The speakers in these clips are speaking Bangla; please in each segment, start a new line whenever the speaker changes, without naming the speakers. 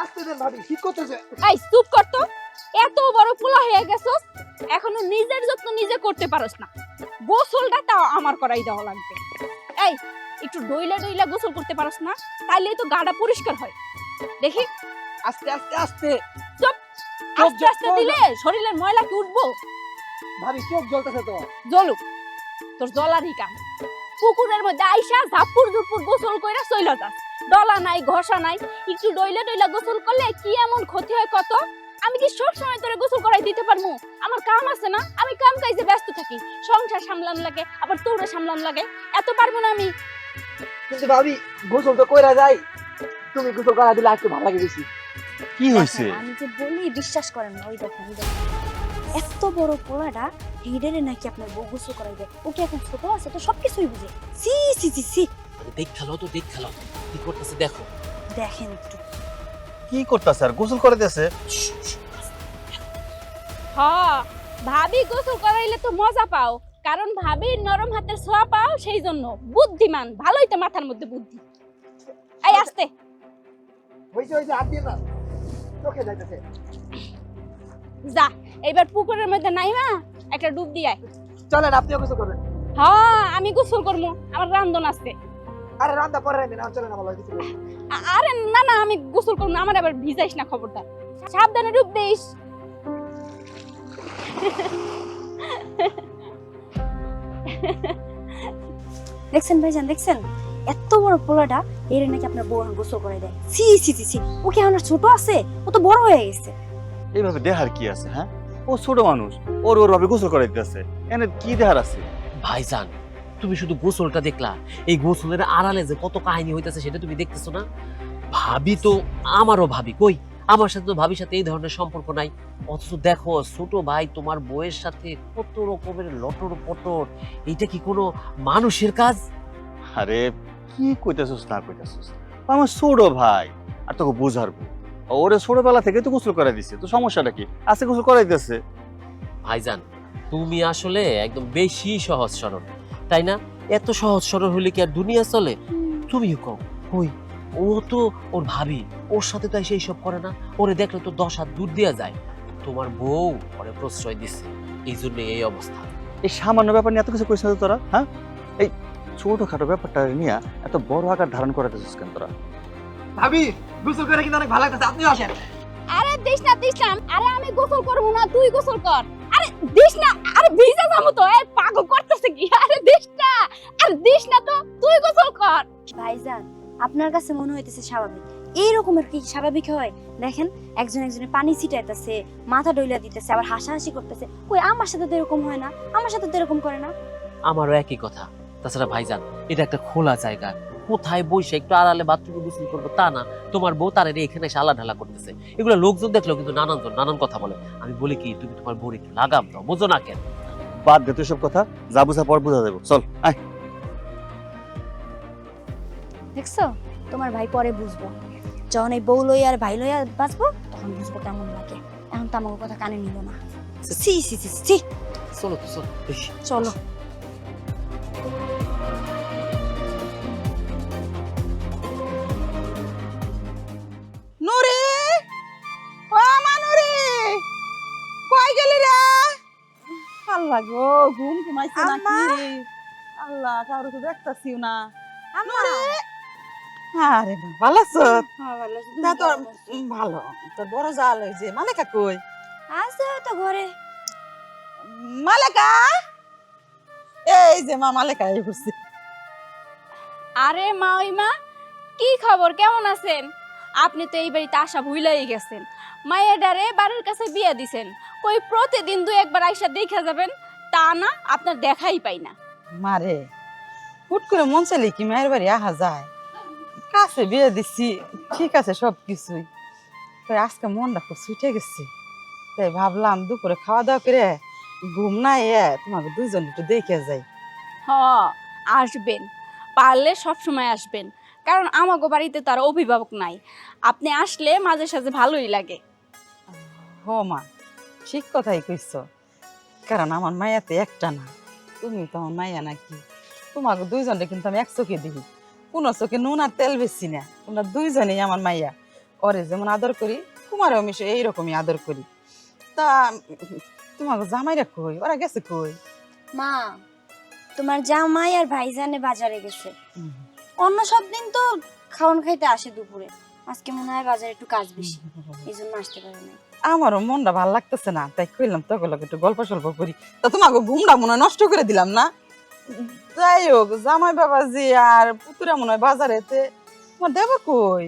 আস্তে দেন ভাবি, শীত করতেছে।
এই চুপ কর তো। এত বড় পোলা হয়ে গেছস, এখনো নিজের যত্ন নিজে করতে পারস না। গোসলটা তাও আমার করাই দেওয়া লাগবে। এই একটু ডইলা ডইলা গোসল করতে পারস না? তাইলেই তো গাটা পরিষ্কার হয়। দেখি
আস্তে আস্তে আস্তে।
চুপ।
চোখ
আস্তে আস্তে দিলে শরীরের ময়লা কি উঠবো?
ভাবি চোখ জ্বলতেছে তো।
জ্বলুক, তোর জ্বলারই কাম। পুকুরের মধ্যে আইসা ঝাপুর ঝুপুর গোসল কইরা চইলা যাস। ডলা নাই, ঘষা নাই, একটু ডইলা ডইলা গোসল করলে কি এমন ক্ষতি হয় কত? আমি কি সব সময় তোরে গোসল করাই দিতে পারবো? আমার কাম আছে না, আমি কাম কাজে ব্যস্ত থাকি। সংসার সামলান লাগে, আবার তোরে সামলান লাগে, এত পারবো না আমি।
কিন্তু ভাবি গোসল তো কইরা যাই, তুমি গোসল করা দিলে একটু ভালো লাগে বেশি।
কি হইছে?
দেখেন, আমি যে বলি বিশ্বাস করেন না। ওই দেখেন, ওই দেখেন, এত বড় পোলাটা হিডেরে নাকি আপনার বউ গোসল করাই দেয়। ও কি এখন ছোট আছে? তো সবকিছুই বুঝে। সি সি সি সি।
দেখ খেলো তো, দেখ খেলো কি করতেছে দেখো।
দেখেন একটু।
কি করতাছে? আর গোসল করে দিয়েছে?
হ্যাঁ, ভাবি গোসল করাইলে তো মজা পাও, কারণ ভাবি নরম হাতের ছোঁয়া পাও, সেই জন্য। বুদ্ধিমান, ভালোই তো মাথার মধ্যে বুদ্ধি। এই আস্তে।
হইছে হইছে, হাত দিয়ে না, চোখে যাইতেছে।
যা, এবার পুকুরের মধ্যে নাইমা একটা ডুব দিয়ে আয়।
চলেন আপনিও গোসল করবেন।
হ্যাঁ, আমি গোসল করবো, আমার রান্ধন আছে।
আরে রান্না পরে রাখবেন, আর চলেন আমার লগে গোসল করবেন।
আরে না না, আমি গোসল করবো না, আমার আবার ভিজাইস না, খবরদার। সাবধানে ডুব দিস।
দেখছেন ভাইজান, দেখছেন এত বড় পোলাটা এর নাকি আপনার বউ এখন গোসল করাই দেয়। সি সি সি সি। ও কি এখন আর ছোট আছে? ও তো বড় হয়ে গেছে।
এইভাবে দেহার কি আছে? হ্যাঁ, ও ছোট মানুষ, ওর ওর ভাবে গোসল করে দিতেছে, এনে কি দেহার আছে?
ভাইজান, তুমি শুধু গোসলটা দেখলা, এই গোসলের আড়ালে যে কত কাহিনী হইতেছে সেটা তুমি দেখতেছো না? ভাবি তো আমারও ভাবি, কই আমার সাথে তো ভাবির সাথে এই ধরনের সম্পর্ক নাই। অথচ দেখো ছোট ভাই তোমার বউয়ের সাথে কত রকমের লটর পটর। এইটা কি কোনো মানুষের কাজ?
আরে কি কইতাছস না কইতাছস, ও আমার ছোট ভাই, আর তোকে বুঝারবো। ওরে ছোটবেলা থেকে তো গোসল করে দিছে, তো সমস্যাটা কি? আজকে গোসল করে দিতেছে।
ভাইজান, তুমি আসলে একদম বেশি সহজ সরল, তাই না? এত সহজ সরল হলে কি আর দুনিয়া চলে? তুমিও কও, কই ও তো ওর ভাবি, ওর সাথে তো সেই সব করে না। ওরে দেখলে তো 10 হাত দূর দিয়া যায়। তোমার বউ ওরে প্রশ্রয় দিচ্ছে, এই জন্য এই অবস্থা।
এই সামান্য ব্যাপার নিয়ে এত কিছু কইছিস না তো তোরা? হ্যাঁ, এই ছোটখাটো ব্যাপারটা নিয়ে এত বড় আকার ধারণ করে দিছিস কেন তোরা?
ভাবি গোসল করে কিন্তু অনেক ভালো লাগতেছে, আপনিও আসেন।
আরে দিস না, দিস না। আরে আমি গোসল করবো না, তুই গোসল কর। আরে দিস না, আরে ভিজে যাবো তো। এই পাগল করতেছে কি? আরে দিস না, আরে দিস না তো, তুই গোসল কর।
ভাইজান, আপনার কাছে মনে হইতেছে স্বাভাবিক। এই রকমের কি স্বাভাবিক হয়? দেখেন, একজন একজনের পানি ছিটাইতেছে, মাথা ডইলা দিতেছে, আবার হাসাহাসি করতেছে। কই আমার সাথে তো এরকম হয় না, আমার সাথে তো এরকম করে না।
আমারও একই কথা। তাছাড়া ভাইজান, এটা একটা খোলা জায়গা, কোথায় বসে একটু আড়ালে বাথরুমে গোসল করবো তা না। তোমার বউ তার এখানে এসে আলা ঢালা করতেছে। এগুলো লোকজন দেখলেও কিন্তু নানানজন নানান কথা বলে। আমি বলি কি, তুমি তোমার বউর একটু লাগাম দাও, বোঝো না কেন?
বাদ দে তুই সব কথা, যা বুঝা পর বুঝা দেবো। চল আয়।
দেখছো, তোমার ভাই পরে বুঝবো। যখন এই বউ লইয়া আর ভাই লইয়া বাঁচবো, তখন বুঝবো কেমন লাগে। এখন তো আমার কথা কানে নিল না। সি সি সি সি।
চলো তো, চলো বেশি।
চলো।
নুরি, ও মা নুরি, কই গেলি রে? আল্লাহ গো, ঘুম ঘুমাইছে নাকি? আল্লাহ, কারো তো দেখতাছিও না। নুরি, আরে না, ভালো আছো? তা তোর ভালো, তোর বড় জাল হয়েছে। মালেকা কই?
আছে তো ঘরে।
মালেকা, এই যে মা মালেকা এই করছে।
আরে মা, ওই মা, কি খবর, কেমন আছেন? আপনি তো এই বাড়িতে আসা ভুলাই গেছেন। মায়েরারে বাড়ির কাছে বিয়ে দিছেন, কই প্রতিদিন 2-1 আইসা দেখা যাবেন, তা না, আপনার দেখাই পাই না।
মারে হুট করে মন চাইলে কি মায়ের বাড়ি আহা যায়? কাছে বিয়ে দিচ্ছি, ঠিক আছে সব কিছুই, তাই আজকে মনটা খুব ছুটে গেছে। তাই ভাবলাম দুপুরে খাওয়া দাওয়া করে ঘুম না তোমাকে দুইজন একটু দেখে যাই।
হ, আসবেন, পারলে সব সময় আসবেন, কারণ আমাগো বাড়িতে তো আর অভিভাবক নাই। আপনি আসলে মাঝে সাঝে ভালোই লাগে।
হো মা, ঠিক কথাই কইছ, কারণ আমার মায়াতে একটা না, তুমি তো আমার মায়া নাকি। তোমাকে দুইজনকে কিন্তু আমি এক চোখে দেখি, কোনো চোখে নুন আর তেল বেশি না, তোমরা দুইজনেই আমার মাইয়া। ওরে যেমন আদর করি তোমারও আমি এইরকমই আদর করি। তা তোমাকে জামাইরা কই, ওরা গেছে কই?
মা, তোমার জামাই আর ভাইজানে বাজারে গেছে। অন্য সব দিন তো খাওন খাইতে আসে দুপুরে, আজকে মনে হয় বাজারে একটু কাজ বেশি, এই জন্য আসতে পারে না।
আমারও মনটা ভালো লাগতেছে না, তাই কইলাম তোকে লোক একটু গল্প সল্প করি। তা তোমাকে ঘুমটা মনে হয় নষ্ট করে দিলাম না? যাই হোক, জামাই বাবাজি আর পুতুরা মনে হয় বাজারেতে, তোমার দেবর কই?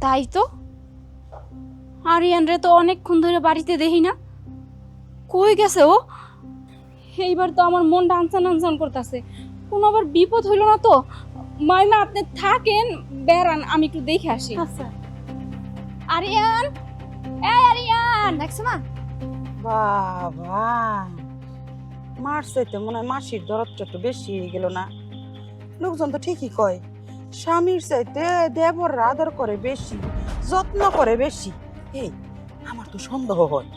তাই তো, আরিয়ান রে তো অনেকক্ষণ ধরে বাড়িতে দেখি না, কই গেছে ও? এইবার তো আমার মনটা আনসান আনসান করতেছে, কোনো আবার বিপদ হইল না তো? মাইমা আপনি থাকেন, বেড়ান, আমি একটু দেখে আসি।
আচ্ছা,
আরিয়ান, এই আরিয়ান,
দেখছো মা?
বাবা, মার চাইতে মনে হয় মাসির দরদটা একটু বেশি হয়ে গেল না? লোকজন তো ঠিকই কয়, স্বামীর চাইতে দেবররা আদর করে বেশি, যত্ন করে বেশি। এই আমার তো সন্দেহ হয়,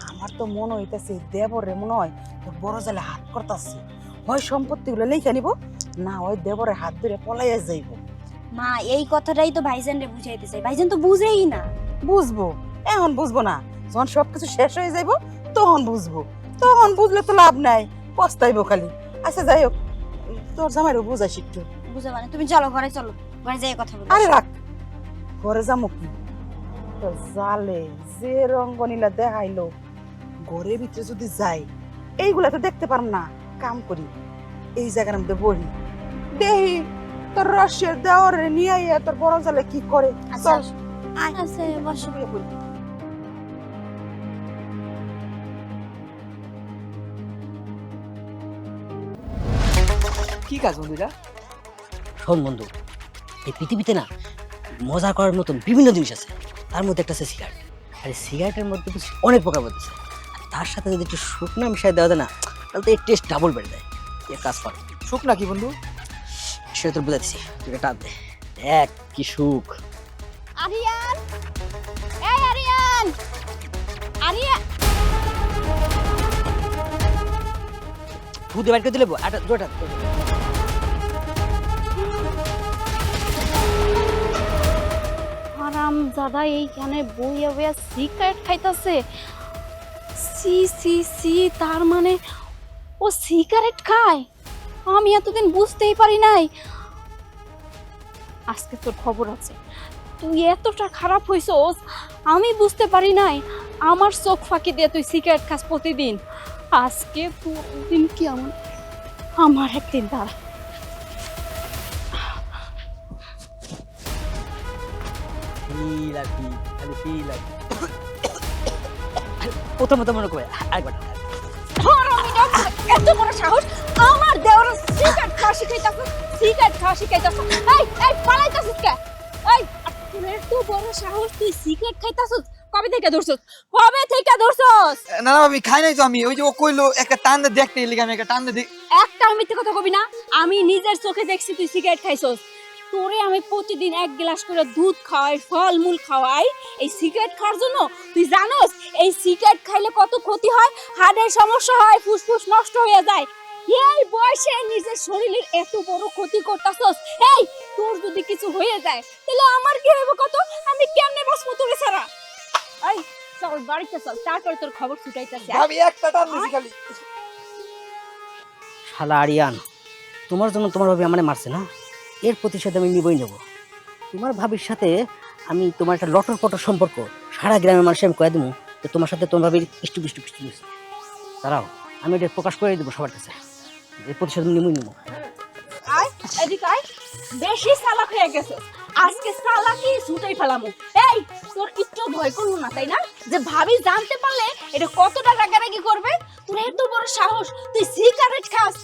আমার তো মনে হইতেছে দেবরে মনে হয় তোর বড় জালে হাত করতেছে, হয় সম্পত্তিগুলো লেখা নিব, না হয় দেবরে হাত ধরে পলাইয়া যাইব।
মা, এই কথাটাই তো ভাইজান রে বুঝাইতে চাই, ভাইজান তো বুঝেই না।
বুঝবো, এখন বুঝবো না, যখন সবকিছু শেষ হয়ে যাইব তখন বুঝবো, তখন বুঝলে তো লাভ নাই, পস্তাইবো খালি। আচ্ছা যাই হোক, তোর জামাইরও বুঝাইস একটু।
বুঝা মানে তুমি চলো ঘরে, চলো ঘরে যাই কথা বলো।
আরে রাখ, ঘরে যাবো কি, তোর জালে যে রঙ্গনীলা দেখাইলো, ঘরের ভিতরে যদি যাই এইগুলা তো দেখতে পারম না, কাম করি এই জায়গার মধ্যে বহি দেহি তোর রসের দেওয়ারে নিয়ে আইয়া তোর বড় জালে কি করে।
আচ্ছা,
চল,
আসো। আচ্ছা, বসো।
শুয়ে পড়ি।
কি কাজ বন্ধুরা?
শোন বন্ধু, এই পৃথিবীতে না মজা করার মতন বিভিন্ন জিনিস আছে, তার মধ্যে একটা আছে সিগারেট। আর এই সিগারেটের মধ্যে তো অনেক প্রকার মধ্যে আছে, তার সাথে যদি একটু শুকনা মিশাই দেওয়া যায় না, তাহলে তো এর টেস্ট ডাবল বেড়ে যায়। এক কাজ কর,
সুখ নাকি বন্ধু?
সেটা তোর বুঝাচ্ছি, তুই এটা টান দে। এক কি সুখ!
আরিয়ান, এই আরিয়ান, আরিয়ান,
ফুদে বাইর করে দিলে জোটা
আরাম দাদা এইখানে বইয়া বইয়া সিগারেট খাইতাছে। সি সি সি, তার মানে ও সিগারেট খায়? আমি এতদিন বুঝতেই পারি নাই। আজকে তোর খবর আছে, তুই এতটা খারাপ হইছস আমি বুঝতে পারি নাই। আমার চোখ ফাঁকি দিয়ে তুই সিগারেট খাস প্রতিদিন, আজকে তোর দিন কি আমার একদিন দাঁড়া।
প্রথম প্রথম মনে করে আরেকবার
এত বড় সাহস, আমার দেওয়ার সিগারেট খাওয়া শিখাইতাছ, সিগারেট খাওয়া শিখাইতাছ। এই এই পালাইতাছিস কে? এই তোর এত বড় সাহস, তুই সিগারেট খাইতাছস? কবে থেকে ধরছস? কবে থেকে ধরছস?
না না ভাবি, খাই নাই তো আমি। ওই যে ও কইলো একটা টান দে দেখতে, এর লিগে আমি একটা টান দে।
একটা মিথ্যে কথা কবি না, আমি নিজের চোখে দেখছি তুই সিগারেট খাইছস। তোরে আমি প্রতিদিন এক গ্লাস করে দুধ খাওয়াই, ফলমূল খাওয়াই এই সিগারেট খাওয়ার জন্য। তুই জানোস এই সিগারেট খাইলে কত ক্ষতি হয়? হার্টের সমস্যা হয়, ফুসফুস নষ্ট হয়ে যায়। এই বয়সে নিজের শরীরের এত বড় ক্ষতি করতাছস। এই তোর যদি কিছু হয়ে যায় তাহলে আমার কি হবে কত? আমি কেমনে বাঁচবো তোরে ছাড়া? এই চল বাড়িতে চল, তারপরে তোর খবর ছুটাইতাছে।
ভাবি একটা টান দিছি খালি।
শালা আরিয়ান, তোমার জন্য তোমার ভাবি আমারে মারছে না, এর প্রতিশোধ আমি নিবই নেব। তোমার ভাবির সাথে আমি তোমার একটা লটর পটর সম্পর্ক সারা গ্রামের মানুষের আমি কয়ে দেবো যে তোমার সাথে তোমার ভাবির ইষ্টু বিষ্টু কিছু হয়েছে। তারাও আমি এটা প্রকাশ করে দেবো সবার কাছে, এই প্রতিশোধ আমি নিবই নেবো।
আয় এদিকে আয়, বেশি চালাক হয়ে গেছে, আজকে চালাকি ছুটাই ফেলামু। এই তোর একটু ভয় করলো না তাই না, যে ভাবি জানতে পারলে এটা কতটা রাগারাগি করবে? তোর এত বড় সাহস, তুই সিগারেট খাস?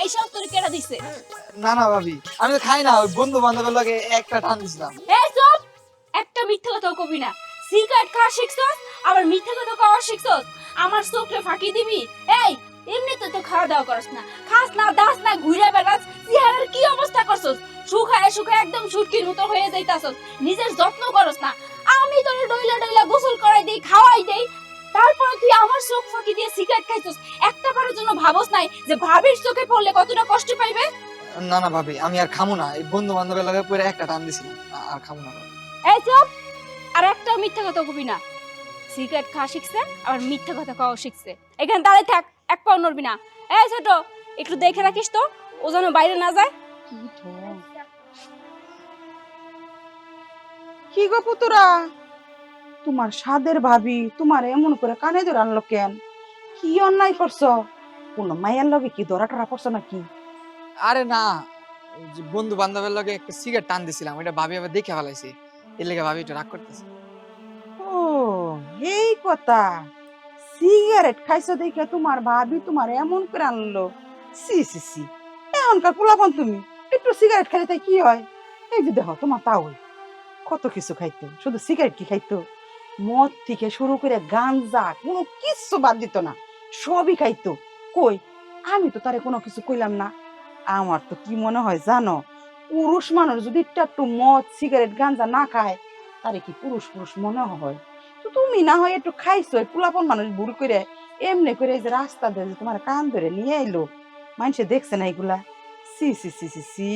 এই সাহস তোর কেডা দিছে?
না না ভাবি, আমি তো খাই না, ওই বন্ধু বান্ধবের লগে একটা টান দিছিলাম।
এই চুপ, একটা মিথ্যে কথা কবি না। সিগারেট খাওয়া শিখছস আবার মিথ্যে কথা খাওয়া শিখছস? আমার চোখে ফাঁকি দিবি? এই এমনিতে তো খাওয়া দাওয়া করস না, খাস না, দাস না, ঘুরে বেড়াস, চেহারার কি অবস্থা করছস? শুকায় শুকায় একদম শুটকির মতো হয়ে যাইতাছস, নিজের যত্ন করস না। আমি তোরে ডইলা ডইলা গোসল করাই দেই, খাওয়াই দেই, তারপরে তুই আমার চোখ ফাঁকি দিয়ে সিগারেট খাইছস। একটা বারের জন্য ভাবস নাই যে ভাবির চোখে পড়লে কতটা কষ্ট পাইবে?
না না ভাবি, আমি আর খামু না, এই বন্ধু বান্ধবের লগে পরে একটা টান দিছিলাম, আর খামু না।
এই চুপ, আর একটা মিথ্যা কথা কবি না। সিগারেট খাওয়া শিখছে আবার মিথ্যা কথা খাওয়া শিখছে। এখানে দাঁড়াই থাক, এক পাও নড়বি না। এই ছোট, একটু দেখে রাখিস তো ও যেন বাইরে না যায়।
কি গো পুতুরা, তোমার সাদের ভাবি তোমার এমন করে কানে ধরে আনলো কেন? কি অন্যায় করছো? কোন মায়ের লগে কি ধরা টরা পড়ছো নাকি?
আরে না, ওই যে বন্ধু বান্ধবের লগে একটা সিগারেট টান দিছিলাম, ওইটা ভাবি আবার দেখে ফেলাইছি, এর লেগে ভাবি একটু রাগ করতেছে।
ও এই কথা, সিগারেট খাইছো দেখে তোমার ভাবি তোমার এমন করে আনলো? সি সি সি, এখনকার পোলাপন তুমি একটু সিগারেট খাইলে তাই কি হয়? এই যে দেখো তোমার তাও কত কিছু খাইতো, শুধু সিগারেট কি খাইতো? মদ থেকে শুরু করে গাঞ্জা কোনো কিছু বাদ দিত না, সবই খাইতো। কই, আমি তো তারে কোনো কিছু কইলাম না। আমার তো কি মনে হয় জানো, পুরুষ মানুষ যদি একটু মদ সিগারেট গাঞ্জা না খায়, তারে কি পুরুষ পুরুষ মনে হয়? তো তুমি না হয় একটু খাইছো, পোলাপন মানুষ ভুল করে এমনি করে এই যে রাস্তা দিয়ে যে তোমার কান ধরে নিয়ে এলো, মানুষে দেখছে না এগুলা? সি সি সি সি সি,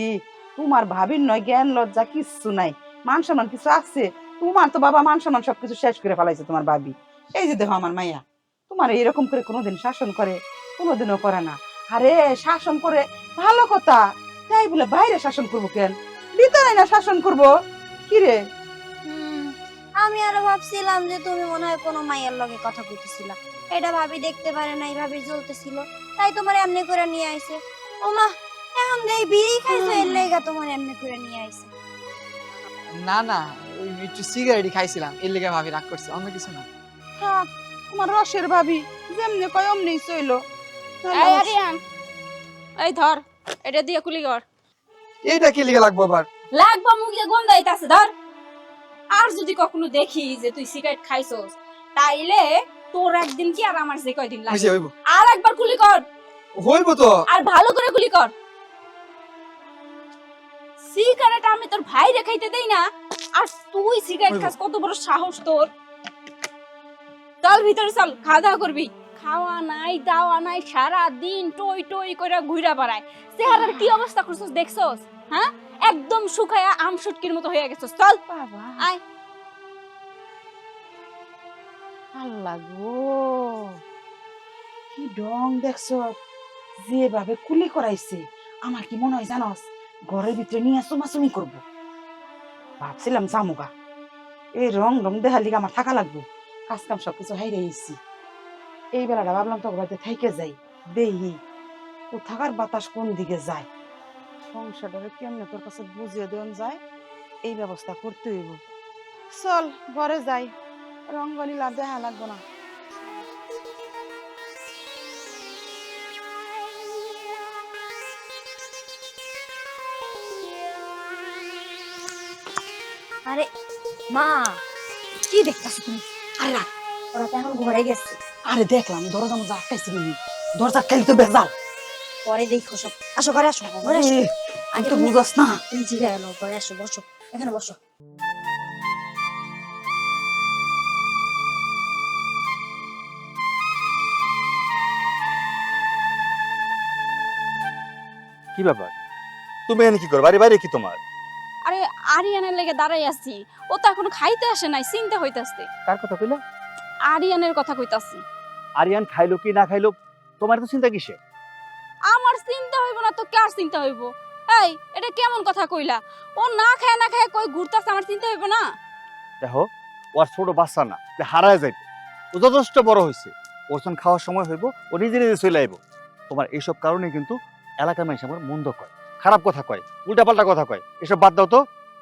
তোমার ভাবির নয় জ্ঞান লজ্জা কিচ্ছু নাই, মান সম্মান কিছু আছে? তোমার তো বাবা মান সম্মান সবকিছু শেষ করে ফেলাইছে তোমার ভাবি। এই যে দেখো আমার মাইয়া, তোমার এরকম করে কোনোদিন শাসন করে? কোনোদিনও করে না। আরে শাসন করে ভালো কথা, তাই বলে বাইরে শাসন করবো কেন? ভিতরে না শাসন করবো? কি রে?
আমি আরো ভাবছিলাম যে তুমি মনে হয় কোনো মাইয়ার লগে কথা কইতেছিলা, এটা ভাবি দেখতে পারে নাই, ভাবি জ্বলতেছিল, তাই তোমার এমনি করে নিয়ে আইছে। ওমা, এখন দেই বিড়ি খাইছো এর লেগা তোমার এমনি করে নিয়ে আইছে।
না না, ওই একটু সিগারেটই খাইছিলাম, এর লেগে ভাবি রাগ করছে, অন্য কিছু না।
থাক, তোমার রসের ভাবি যেমনি কয় অমনি চইলো।
এই আরিয়ান, এই ধর, এটা দিয়ে কুলি কর।
এইটা কি লেগে লাগবো আবার?
লাগবা মুখে গন্ধ আইতাছে, ধর। আর যদি কখনো দেখি যে তুই সিগারেট খাইছস, তাইলে তোর একদিন কি আর আমার যে কয়দিন লাগে।
হইব
আর একবার কুলি কর,
হইব তো।
আর ভালো করে কুলি কর। সিগারেট আমি তোর ভাই খাইতে দেই না, আর তুই সিগারেট খাস, কত বড় সাহস তোর! চল ভিতরে চল, খাওয়া দাওয়া করবি। খাওয়া নাই দাওয়া নাই, সারা দিন টই টই করে ঘুরা বেড়ায়। চেহারার কি অবস্থা করছস দেখছস? হ্যাঁ, একদম শুকায়া আম শুটকির মতো হয়ে গেছস। চল
বাবা,
আয়।
আল্লাহ গো, কি ডং দেখছো, যেভাবে কুলি করাইছে। আমার কি মনে হয় জানোস, ঘরের ভিতরে নিয়ে চুমাচুমি করবো। ভাবছিলাম জামুগা, এই রং রং দেখার লিগে আমার থাকা লাগবো, কাজ কাম সবকিছু হাইরে আইছি। এই বেলাটা ভাবলাম তো বাড়িতে থাইকে যাই, দেহি ও থাকার বাতাস কোন দিকে যায়, সংসারটাকে কেমনে তোর কাছে বুঝিয়ে দেন যায়, এই ব্যবস্থা করতে হইব। চল ঘরে যাই, রঙ্গলীলা দেখা লাগবো না।
আরে মা, কি দেখতাছো তুমি? আরে রাখ, ওরা তো এখন ঘরে গেছে।
আরে দেখলাম দরজা মজা আটকাইছি, দরজা আটকাইলে তো বেজাল।
পরে দেখো সব। আসো ঘরে আসো, ঘরে আসো।
আমি তো বুঝাস না।
তুমি জিরে এলো, ঘরে আসো, বসো, এখানে বসো।
কি ব্যাপার? তুমি এখানে কি করো? বাড়ি বাইরে কি তোমার?
আরে আরিয়ানের লেগে দাঁড়াই আছি, ও তো এখনো খাইতে আসে নাই, চিন্তা হইতাছে।
কার কথা কইলা?
আরিয়ানের কথা কইতাছি।
আরিয়ান খাইলো কি না খাইলো, তোমার তো চিন্তা কিসে?
আমার চিন্তা হইব না তো কার চিন্তা হইব? এই, এটা কেমন কথা কইলা? ও না খায় না খায় কই ঘুরতাছে, আমার চিন্তা হইব না?
দেখো, ও আর ছোট বাচ্চা না যে হারায় যাইবে, ও যথেষ্ট বড় হয়েছে। ওর যখন খাওয়ার সময় হইব, ও নিজে নিজে চলে আইব। তোমার এইসব কারণে কিন্তু এলাকার মানুষ আমার মন্দ কয়, খারাপ কথা কয়, উল্টাপাল্টা কথা কয়। এসব বাদ দাও তো,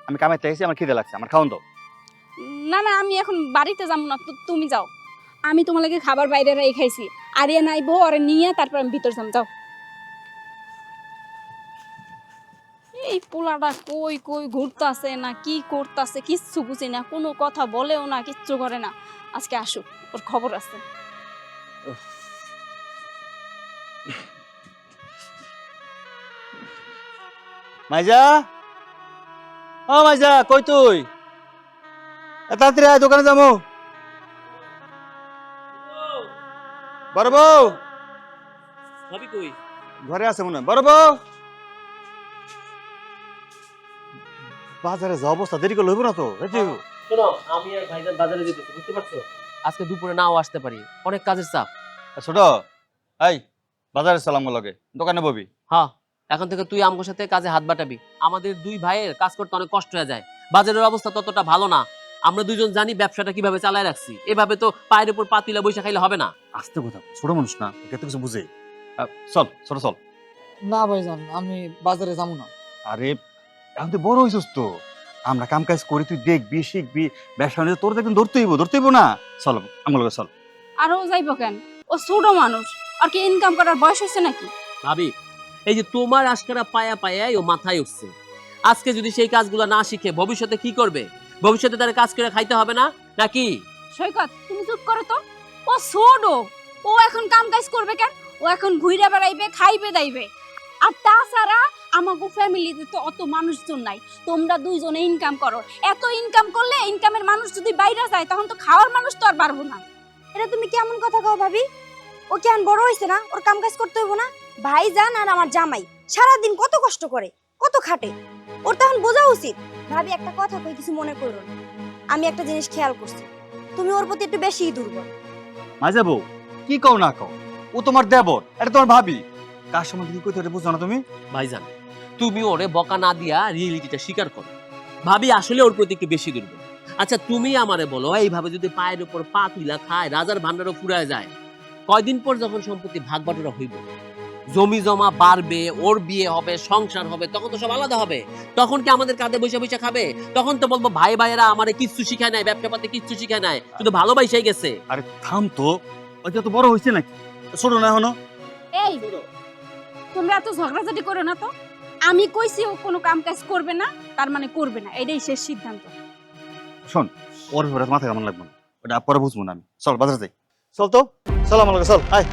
আমি কামাইতে আইছি, আমার খিদে লাগছে, আমার খাওয়ান দাও।
না না, আমি এখন বাড়িতে যাবো না, তুমি যাও। আমি তোমার লাগে খাবার বাইরে রেখাইছি, আরিয়ান আইবো আর নিয়ে তারপর আমি ভিতর যাম, যাও। এই পোলাটা কই কই ঘুরতাছে না কি করতাছে কিচ্ছু বুঝি না, কোনো কথা বলেও না, কিচ্ছু করে না। আজকে আসুক, ওর খবর আছে।
মাইজা, ও মাইজা, কই তুই? তাড়াতাড়ি আয়, দোকানে যাবো। বড় বউ
ভাবি কই?
ঘরে আছে মনে হয়। বড় বউ, বাজারে যা অবস্থা, দেরি করলে হইব না তো। এই যে,
শোনো, আমি আর ভাইজান বাজারে যেতেছি, বুঝতে পারছো? আজকে দুপুরে নাও আসতে পারি, অনেক কাজের চাপ।
ছোট, এই বাজারে সালাম লগে দোকানে ববি।
হ্যাঁ, এখন থেকে তুই আমগোর সাথে কাজে হাত বাটাবি। আমাদের দুই ভাইয়ের কাজ করতে অনেক কষ্ট হয়ে যায়, বাজারের অবস্থা ততটা ভালো না। আমরা দুইজন জানি ব্যবসাটা কিভাবে চালায় রাখছি, এভাবে তো পায়ের উপর পাতিলা বৈশা খাইলে হবে না।
আস্তে কথা, ছোট মানুষ না, তোকে তো কিছু বুঝে। চল ছোট চল।
না ভাইজান, আমি বাজারে যাবো না।
আরে এখন তুই বড় হইছিস তো, আমরা কাম কাজ করি, তুই দেখবি শিখবি, ব্যবসা বাণিজ্য তোর তো একদিন ধরতেইব না। চল আমার লগে চল।
আরো যাইবো কেন? ও ছোট মানুষ, আর কি ইনকাম করার বয়স হয়েছে নাকি?
ভাবি, এই যে তোমার আজকেরা পায়া পায়াই ও মাথায় উঠছে, আজকে যদি সেই কাজগুলো না শিখে ভবিষ্যতে কি করবে? ভবিষ্যতে তার কাজ করে খাইতে হবে না নাকি?
সৈকত, তুমি চুপ করো তো। ও ছোট, ও এখন কাম কাজ করবে কেন? ও এখন ঘুরে বেড়াইবে, খাইবে দাইবে। আর তাছাড়া আমাগো ফ্যামিলিতে তো অত মানুষজন নাই, তোমরা দুইজনে ইনকাম করো। এত ইনকাম করলে ইনকামের মানুষ যদি বাইরে যায় তখন তো খাওয়ার মানুষ তো আর পারবো না।
এটা তুমি কেমন কথা কও ভাবি? ও কেন বড় হইছে না? ওর কাম কাজ করতে হইব না? ভাইজান আর আমার জামাই সারাদিন কত কষ্ট করে, কত খাটে, ওর তখন বোঝা উচিত। ভাবি একটা কথা কই, কিছু মনে করো না। আমি একটা জিনিস খেয়াল করছি, তুমি ওর প্রতি একটু বেশিই দুর্বল।
মাঝে বউ, কি কও না কও, ও তোমার দেবর, এটা তোমার ভাবি। কার সম্বন্ধে কি কইতে এটা বুঝো না তুমি?
ভাইজান, তুমি ওরে বকা না দিয়া রিয়েলিটিটা স্বীকার করো। ভাবি আসলে ওর প্রতি একটু বেশি দুর্বল। আচ্ছা তুমি আমারে বলো, এইভাবে যদি পায়ের উপর পা তুইলা খায়, রাজার ভান্ডারও ফুরায় যায়, কয়দিন পর যখন সম্পত্তি ভাগ বাটোয়ারা হইব, জমি জমা বাড়বে, ওর বিয়ে হবে, সংসার হবে, তখন তো সব আলাদা হবে। তখন কি আমাদের কাঁধে বসে বসে খাবে? তখন তো বলবো ভাই ভাইয়েরা আমারে কিচ্ছু শিখায় নাই, ব্যবসা পাতে কিচ্ছু শিখায় নাই, শুধু ভালোবাসাই গেছে।
আরে থাম তো, ওই তো বড় হইছে নাকি, ছোট না এখনো।
এই, তোমরা এত ঝগড়াঝাটি করো না তো। আমি কইছি ও কোনো কাম কাজ করবে না, তার মানে করবে না, এটাই শেষ সিদ্ধান্ত।
শোন, ওর ব্যাপারে মাথা কেমন লাগবে না, ওটা পরে বুঝবো না আমি। চল বাজারে যাই। চল তো, চল আমার লগে চল, আয়।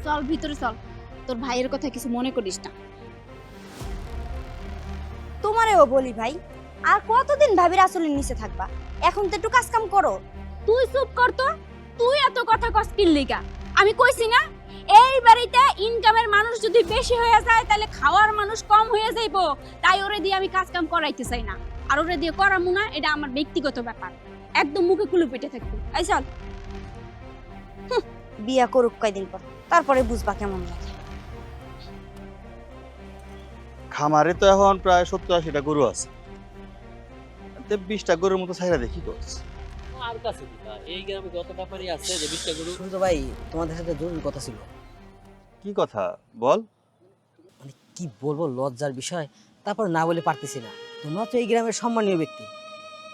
চল ভিতরে চল, তোর ভাইয়ের কথা কিছু মনে করিস না।
তোমারেও বলি ভাই, আর কতদিন ভাবির আসলের নিচে থাকবা? এখন তো একটু কাজ কাম করো।
তুই চুপ কর তো, তুই এত কথা কস কিন লিগা? আমি কইছি না, এই বাড়িতে ইনকামের মানুষ যদি বেশি হয়ে যায় তাহলে খাওয়ার মানুষ কম হয়ে যাইবো। তাই ওরে দিয়ে আমি কাজ কাম করাইতে চাই না, আর ওরে দিয়ে করামু না, এটা আমার ব্যক্তিগত ব্যাপার। একদম মুখে কুলু পেটে থাকবি। এই চল।
বিয়া করুক কয়দিন পর, তারপরে বুঝবা কেমন লাগে।
খামারে তো এখন প্রায় 70-80টা গরু আছে, 20টা গরুর মতো ছাইরা দেখি করছে।
আর কাছে দিবা, এই গ্রামে যত ব্যাপারই আছে যে 20টা গরু।
শুনতো ভাই, তোমাদের সাথে জরুরি কথা ছিল।
কি কথা বল?
মানে কি বলবো, লজ্জার বিষয়, তারপর না বলে পারতেছি না। তোমরা তো এই গ্রামের সম্মানীয় ব্যক্তি,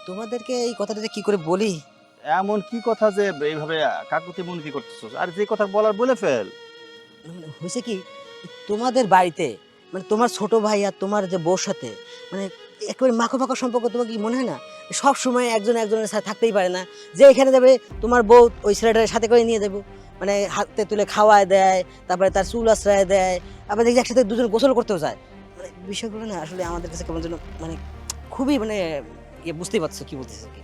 তোমাদেরকে এই কথাটা যে কি করে বলি।
এমন কি কথা যে এইভাবে কাকুতি মুনতি করতেছস? আর যে কথা বলার বলে ফেল।
মানে হয়েছে কি, তোমাদের বাড়িতে মানে তোমার ছোট ভাই আর তোমার যে বউর সাথে মানে একেবারে মাখো মাখো সম্পর্ক, তোমার কি মনে হয় না? সব সময় একজন একজনের সাথে থাকতেই পারে না। যে এখানে যাবে তোমার বউ ওই ছেলেটার সাথে করে নিয়ে যাবো, মানে হাতে তুলে খাওয়ায় দেয়, তারপরে তার চুল আশ্রয় দেয়, আবার দেখি একসাথে দুজন গোসল করতেও যায়। মানে বিষয়গুলো না আসলে আমাদের কাছে কেমন যেন মানে খুবই মানে বুঝতেই পারছো কি বলতেছে কি।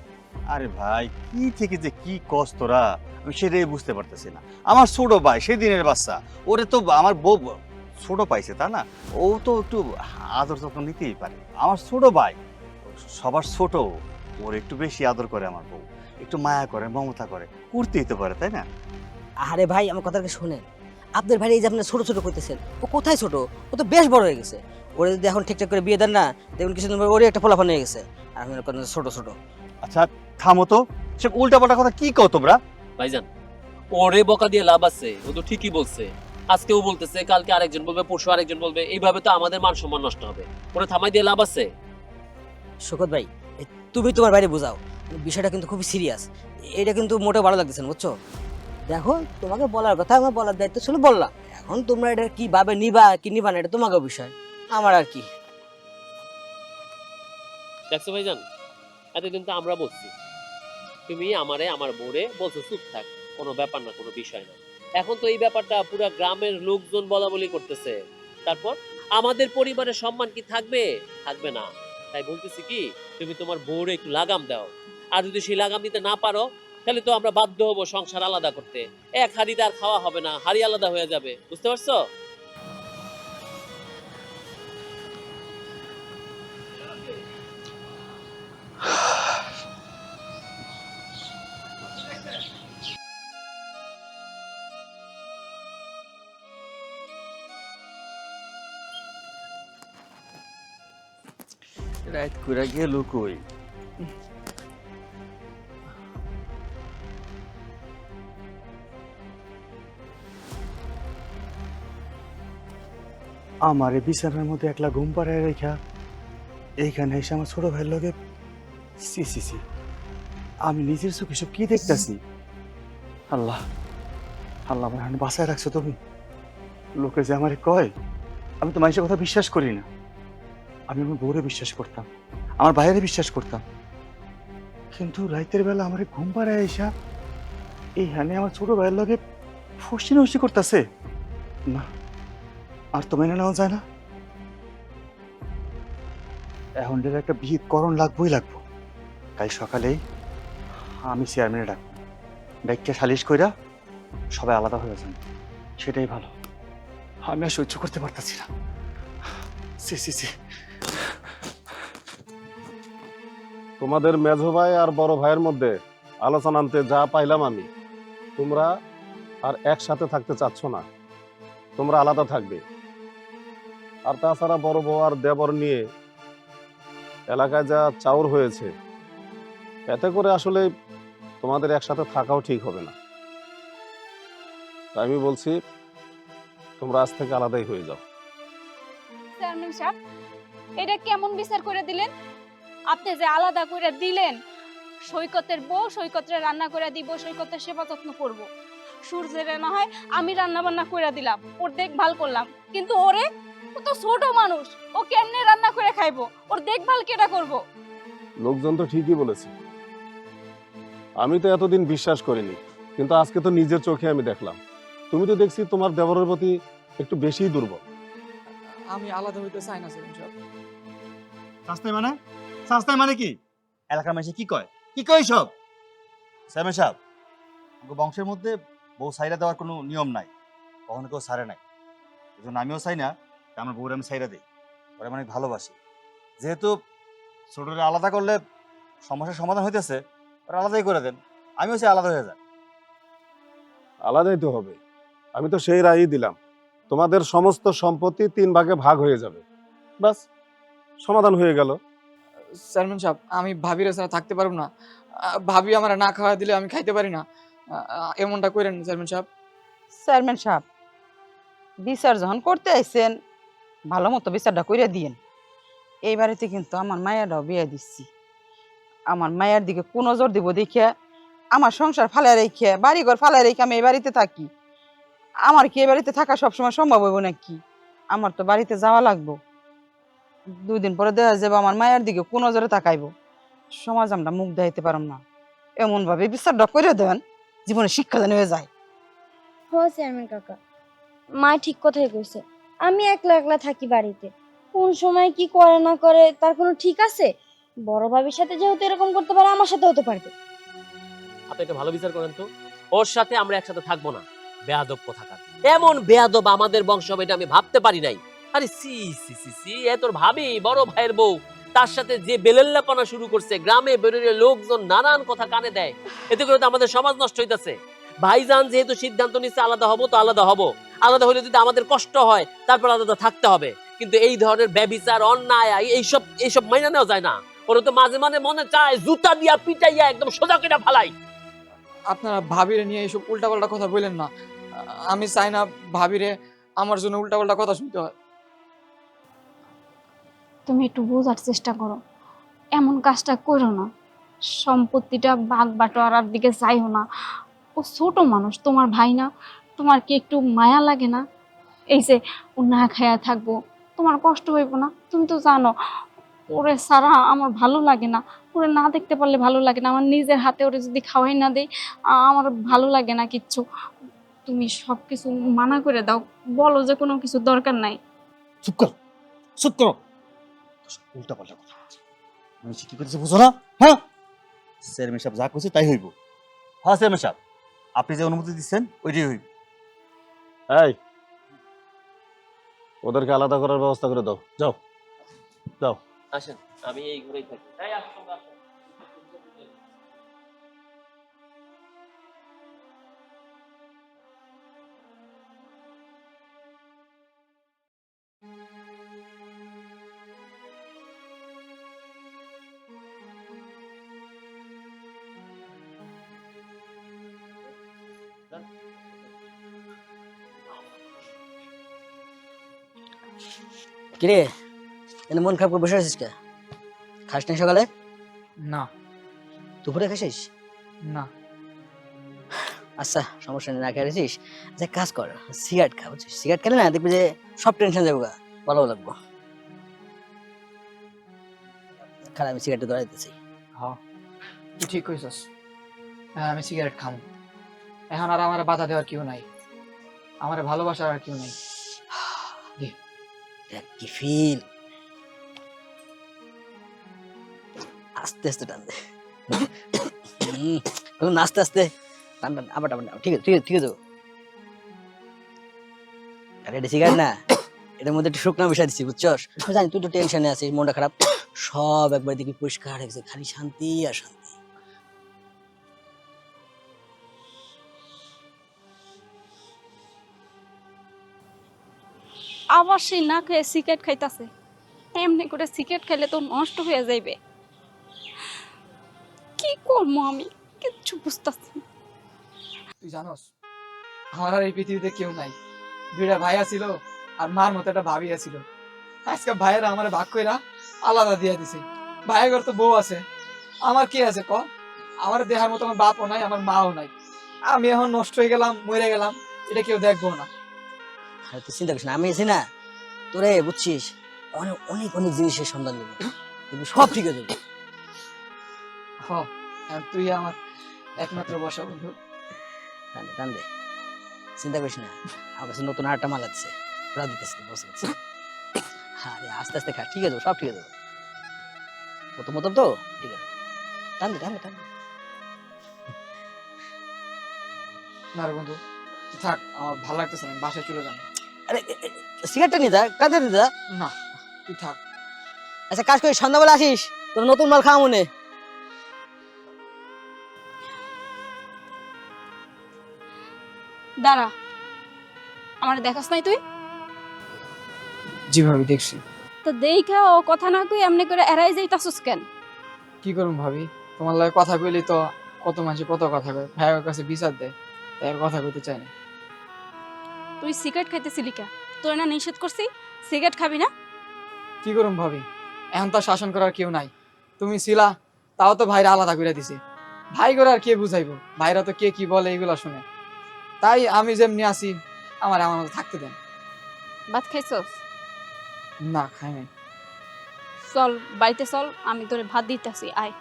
আরে ভাই, কি থেকে যে কি কস তোরা, আমি সেটাই বুঝতে পারতেছি না। আমার ছোট ভাই সেদিনের বাচ্চা, ওরে তো আমার বউ ছোট পাইছে, তা না? ও তো একটু আদর যত্ন নিতেই পারে। আমার ছোট ভাই সবার ছোট, ওর একটু বেশি আদর করে আমার বউ, একটু মায়া করে, মমতা করে, করতেই তো পারে, তাই না?
আরে ভাই আমার কথাটা শোনেন, আপনার ভাই এই যে আপনার ছোট ছোট করতেছেন, ও কোথায় ছোট? ও তো বেশ বড় হয়ে গেছে। ওরে যদি এখন ঠিকঠাক করে বিয়ে দেন না, দেখুন কিছুদিন পর ওরই একটা ফলাফল হয়ে গেছে, আর আমি ছোট ছোট।
আচ্ছা থামো তো, সে উল্টাপাল্টা কথা কি কও তোমরা?
ভাইজান, ওরে বকা দিয়ে লাভ আছে? ও তো ঠিকই বলছে। আজকে ও বলতেছে, কালকে আরেকজন বলবে, পরশু আরেকজন বলবে, এইভাবে তো আমাদের মান সম্মান নষ্ট হবে। ওরে থামাই দিয়ে লাভ আছে?
শোকত ভাই, তুমি তোমার বাইরে বোঝাও, বিষয়টা কিন্তু খুবই সিরিয়াস। এটা কিন্তু মোটেও ভালো লাগতেছে না, বুঝছো? দেখো, তোমাকে বলার কথা, আমার বলার দায়িত্ব ছিল, বললাম। এখন তোমরা এটা কিভাবে নিবা কি নিবা না, এটা তোমাকে বিষয়, আমার আর কি।
দেখছো ভাইজান, এতদিন তো আমরা বলছি, তুমি আমারে আমার বউরে বলছো চুপ থাক, কোনো ব্যাপার না, কোনো বিষয় না। এখন তো এই ব্যাপারটা পুরো গ্রামের লোকজন বলা বলি করতেছে, তারপর আমাদের পরিবারের সম্মান কি থাকবে? থাকবে না। তাই বলতেছি কি, তুমি তোমার বউরে একটু লাগাম দাও। আর যদি সেই লাগাম দিতে না পারো, তাহলে তো আমরা বাধ্য হবো সংসার আলাদা করতে। এক হাড়িতে আর খাওয়া হবে না, হাড়ি আলাদা হয়ে যাবে, বুঝতে পারছো?
রাত কইরা গেল কই? আমারে বিছানার মধ্যে একলা ঘুম পাড়ায় রেখা এইখানে এসে আমার ছোট ভাইয়ের লগে সি সি সি, আমি নিজের চোখে সব কি দেখতেছি? আল্লাহ আল্লাহ, আমার হাতে বাঁচায় রাখছো তুমি। লোকে যে আমারে কয়, আমি তো মানুষের কথা বিশ্বাস করি না। আমি আমার বউরে বিশ্বাস করতাম, আমার ভাইয়েরে বিশ্বাস করতাম, কিন্তু রাতের বেলা আমার ঘুম পাড়ায় আইসা এইখানে আমার ছোট ভাইয়ের লগে ফসি নসি করতেছে। না, আর তো মেনে নেওয়া যায় না। এখন যে একটা বিহিত করণ লাগবোই লাগবো। কাল সকালেই আমি চেয়ারম্যানে ডাকবো, ডাক্তার সালিশ কইরা সবাই আলাদা হয়ে যান, সেটাই ভালো। আমি আর সহ্য করতে পারতাছি না। সি সি সি,
তোমাদের মেঝো ভাই আর বড় ভাইয়ের মধ্যে আলোচনা আনতে যা পাইলাম আমি, তোমরা আর একসাথে থাকতে চাচ্ছ না, তোমরা আলাদা থাকবে। আর তাছাড়া বড় বউ আর দেবর নিয়ে এলাকায় যা চাউর হয়েছে, এতে করে আসলে তোমাদের একসাথে থাকাও ঠিক হবে না। তাই আমি বলছি তোমরা আজ থেকে আলাদাই হয়ে যাও।
চেয়ারম্যান সাহেব, এটা কেমন বিচার করে দিলেন? আপনি যে আলাদা করে দিলেন, সৈকতের বউ সৈকতের রান্না করে দিব, সৈকতের সেবা যত্ন করব। সূর্যের না হয় আমি রান্না বান্না করে দিলাম, ওর দেখভাল করলাম, কিন্তু ওরে, ও তো ছোট মানুষ, ও কেমনে রান্না করে খাইবো? ওর দেখভাল কেটা করব?
লোকজন তো ঠিকই বলেছে, আমি তো এতদিন বিশ্বাস করিনি, কিন্তু আজকে তো নিজের চোখে আমি দেখলাম। তুমি তো দেখছি তোমার দেবরের প্রতি একটু বেশিই দুর্বল।
আমি আলাদা হইতে চাই না চেয়ারম্যান সাহেব।
শাস্তায় মানে? শাস্তায় মানে কি? এলাকার মানুষ কি কয়? কি কয় সব? চেয়ারম্যান সাহেব, আমাদের বংশের মধ্যে বউ সাইরা দেওয়ার কোনো নিয়ম নাই, কখনো কেউ সারে নাই। এই জন্য আমিও চাই না যে আমার বউরে আমি সাইরা দিই। ওরা অনেক ভালোবাসি। যেহেতু ছোটরা আলাদা করলে সমস্যার সমাধান হইতেছে, ওরা আলাদাই করে দেন, আমিও চাই আলাদা হয়ে যান।
আলাদাই তো হবে, আমি তো সেই রায়ই দিলাম। তোমাদের সমস্ত সম্পত্তি 3 ভাগে ভাগ হয়ে যাবে, বাস সমাধান হয়ে গেল।
চেয়ারম্যান সাহেব, আমি ভাবির ছাড়া থাকতে পারবো না। ভাবি আমার না খাওয়া দিলে আমি খাইতে পারি না। এমনটা করেন না চেয়ারম্যান সাহেব।
চেয়ারম্যান সাহেব, বিচার যখন করতে আইছেন, ভালো মতো বিচারটা কইরা দিয়েন। এই বাড়িতে কিন্তু আমার মায়েরাও বিয়ে দিচ্ছি। আমার মায়ের দিকে কোন নজর দিব দেখিয়া, আমার সংসার ফালায় রেখে, বাড়িঘর ফালায় রেখে আমি এই বাড়িতে থাকি? আমার কি এই বাড়িতে থাকা সবসময় সম্ভব হইব নাকি? আমার তো বাড়িতে যাওয়া লাগবো। 2 দিন পরে দেখা যাবে আমার মায়ের দিকে কোন নজরে তাকাইবো। সমাজ আমরা মুখ দেখাইতে পারম না। এমন ভাবে বিচারটা করে দেন, জীবনে শিক্ষা জানি হয়ে যায়।
হ চেয়ারম্যান কাকা, মা ঠিক কথাই কইছে। আমি একলা একলা থাকি বাড়িতে, কোন সময় কি করে না করে তার কোনো ঠিক আছে? বড় ভাবির সাথে যেহেতু এরকম করতে পারে, আমার সাথে হতে পারবে।
আপনি একটা ভালো বিচার করেন তো, ওর সাথে আমরা একসাথে থাকবো না। বেয়াদব কোথাকার, এমন বেয়াদব আমাদের বংশ হবে এটা আমি ভাবতে পারি নাই। আরে সি সি সি সি, এ তোর ভাবি, বড় ভাইয়ের বউ, তার সাথে যে বেলেল্লাপনা শুরু করছে, গ্রামে বেরোলে লোকজন নানান কথা কানে দেয়, এতে করে তো আমাদের সমাজ নষ্ট হইতাছে। ভাইজান যেহেতু সিদ্ধান্ত নিচ্ছে আলাদা হবো, তো আলাদা হবো। আলাদা হলে যদি আমাদের কষ্ট হয়, তারপর আলাদা থাকতে হবে। কিন্তু এই ধরনের ব্যভিচার, অন্যায়, এইসব মাইনা নেওয়া যায় না। ওরা তো মাঝে মাঝে মনে চায় জুতা দিয়া পিটাইয়া একদম সোজা করে ফালাই।
আপনারা ভাবিরে নিয়ে এইসব উল্টাপাল্টা কথা বললেন না। আমি চাই না ভাবিরে আমার জন্য উল্টাপাল্টা কথা শুনতে হয়।
তুমি একটু বোঝার চেষ্টা করো, এমন কাজটা করো না। সম্পত্তিটা ভাগ বাটোয়ারার দিকে চাইও না। ও ছোট মানুষ, তোমার ভাই না? তোমার কি একটু মায়া লাগে না? এই যে ও না খায়া থাকবো, তোমার কষ্ট হইব না? তুমি তো জানো ওরে সারা আমার ভালো লাগে না। ওরে না দেখতে পারলে ভালো লাগে না। আমার নিজের হাতে ওরে যদি খাওয়াই না দেই, আমার ভালো লাগে না কিচ্ছু। তুমি সবকিছু মানা করে দাও, বলো যে কোনো কিছু দরকার নাই।
চুপ কর, চুপ করো। উল্টা পাল্টা কথা বলছে, আমি কি করতেছি বুঝো না? হ্যাঁ, চেয়ারম্যান সাহেব যা কইছে তাই হইব। হ্যাঁ চেয়ারম্যান সাহেব, আপনি যে অনুমতি দিচ্ছেন ওইটাই হইব।
এই, ওদেরকে আলাদা করার ব্যবস্থা করে দাও, যাও যাও।
আসেন, আমি এই ঘরেই থাকি। এই আসুন, আসুন।
কিরে এনে মন খারাপ করে বসে আছিস কে? খাস নাই সকালে?
না।
দুপুরে খাসিস?
না।
আচ্ছা সমস্যা নেই, না খেয়েছিস যে কাজ কর, সিগারেট খা, বুঝছিস? সিগারেট খেলে না দেখবি যে সব টেনশন যাবো, ভালো লাগবো। খালা আমি সিগারেটটা ধরে দিতেছি।
হ্যাঁ তুই ঠিক কইছস। হ্যাঁ আমি সিগারেট খাম। এখন আর আমার বাধা দেওয়ার কেউ নাই, আমার ভালোবাসার আর কেউ নাই।
দেখ কি ফিল। আস্তে আস্তে টান দে। আস্তে আস্তে টান টান, আবার টান, ঠিক আছে ঠিক আছে ঠিক আছে। আরে এটা সিগারেট না, এটার মধ্যে একটু শুকনো মিশাই দিচ্ছি, বুঝছস? আমি জানি তুই তো টেনশনে আছিস, মনটা খারাপ, সব একবার দেখি পরিষ্কার হয়ে গেছে, খালি শান্তি আর শান্তি।
আবার সেই না খেয়ে সিগারেট খাইতাছে। এমনি করে সিগারেট খাইলে তো নষ্ট হয়ে যাইবে। কি করবো আমি কিচ্ছু বুঝতেছি না।
তুই জানোস আমার আর এই পৃথিবীতে কেউ নাই। দুইটা ভাই ছিল আর মার মতো একটা ভাবি ছিল। আজকে ভাইয়েরা আমার ভাগ কইরা আলাদা দিয়ে দিছে। ভাইয়ের তো বউ আছে, আমার কি আছে ক? আমার দেহার মতো আমার বাপও নাই, আমার মাও নাই। আমি এখন নষ্ট হয়ে গেলাম, মরে গেলাম, এটা কেউ দেখবো না।
আরে তুই চিন্তা করিস না, আমি আছি না তোরে, বুঝছিস? অনেক অনেক অনেক জিনিসের সন্ধান দেবো, দেখবি সব ঠিক হয়ে যাবে।
হ, এখন তুই আমার একমাত্র বসা বন্ধু।
টান দে টান দে, চিন্তা করিস না। আমার কাছে নতুন আরেকটা মাল আছে, ওরা দিতেছে, বসে গেছে। হ্যাঁ রে, আস্তে আস্তে খা, ঠিক আছে সব ঠিক আছে। প্রথম প্রথম তো ঠিক আছে, টান দে টান দে টান দে।
না রে বন্ধু তুই থাক, আমার ভালো লাগতেছে না, আমি বাসায় চলে যাবো।
আরে সিগারেটটা নিয়ে যা, কাঁদে নিয়ে যা।
না তুই থাক।
আচ্ছা কাজ করিস, সন্ধ্যাবেলা আসিস, তোর নতুন মাল খাওয়া মনে।
দাঁড়া, আমার দেখাস নাই তুই?
জি ভাবি দেখছি।
তো দেখা ও কথা না কই এমনি করে এড়াই যাইতাছস কেন?
কি করুম ভাবি, তোমার লাগে কথা কইলি তো কত মানুষ কত কথা কয়, ভাইয়ের কাছে বিচার দেয়, তাই আর কথা কইতে চাই না।
তুই সিগারেট খাইতেছিলি কে? তোর না নিষেধ করছি সিগারেট খাবি না?
কি করুম ভাবি, এখন তো আর শাসন করার কেউ নাই। তুমি ছিলা, তাও তো ভাইরা আলাদা করে দিছে। ভাই করে আর কে বুঝাইবো, ভাইরা তো কে কি বলে এগুলা শুনে। তাই আমি যেমনি আছি আমার আমার মতো থাকতে দেন।
ভাত খাইছস?
না খাই নাই।
চল বাড়িতে চল, আমি তোরে ভাত দিতেছি, আয়।